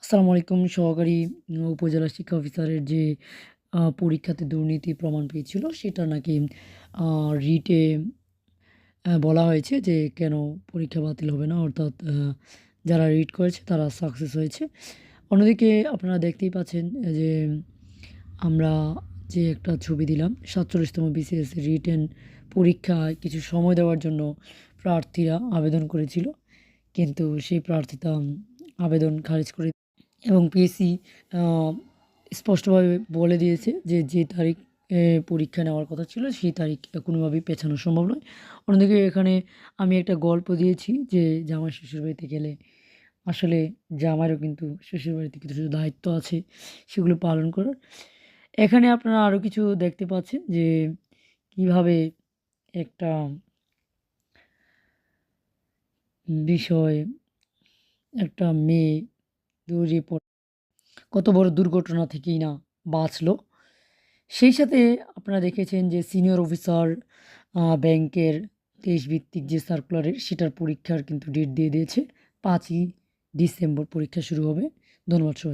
আসসালামু আলাইকুম। সহকারী উপজেলা শিক্ষা অফিসারের যে পরীক্ষাতে দুর্নীতি প্রমাণ পেয়েছিল সেটা নাকি রিটে বলা হয়েছে যে কেন পরীক্ষা বাতিল হবে না, অর্থাৎ যারা রিট করেছে তারা সাকসেস হয়েছে। অন্যদিকে আপনারা দেখতেই পাচ্ছেন যে আমরা যে একটা ছবি দিলাম, ৪৭তম বিসিএস রিটেন পরীক্ষায় কিছু সময় দেওয়ার জন্য প্রার্থীরা আবেদন করেছিল, কিন্তু সেই প্রার্থীতা আবেদন খারিজ করে এবং পিএসসি আ স্পষ্টভাবে বলে দিয়েছে যে, যে তারিখ পরীক্ষা নেওয়ার কথা ছিল সেই তারিখ কোনোভাবেই পেছানো সম্ভব নয়। অন্যদিকে এখানে আমি একটা গল্প দিয়েছি যে, জামাই শ্বশুরবাড়িতে গেলে আসলে জামাইরও কিন্তু শ্বশুরবাড়িতে কিছু দায়িত্ব আছে, সেগুলো পালন করার। এখানে আপনারা আরও কিছু দেখতে পাচ্ছেন যে, কিভাবে একটা বিষয়, একটা মেয়ে জড়িয়ে পড়ে কত বড় দুর্ঘটনা থেকেই না বাঁচল। সেই সাথে আপনারা দেখেছেন যে সিনিয়র অফিসার ব্যাংকের দেশভিত্তিক যে সার্কুলারের সেটার পরীক্ষার কিন্তু ডেট দিয়ে দিয়েছে। ৫ই ডিসেম্বর পরীক্ষা শুরু হবে। ধন্যবাদ সবাইকে।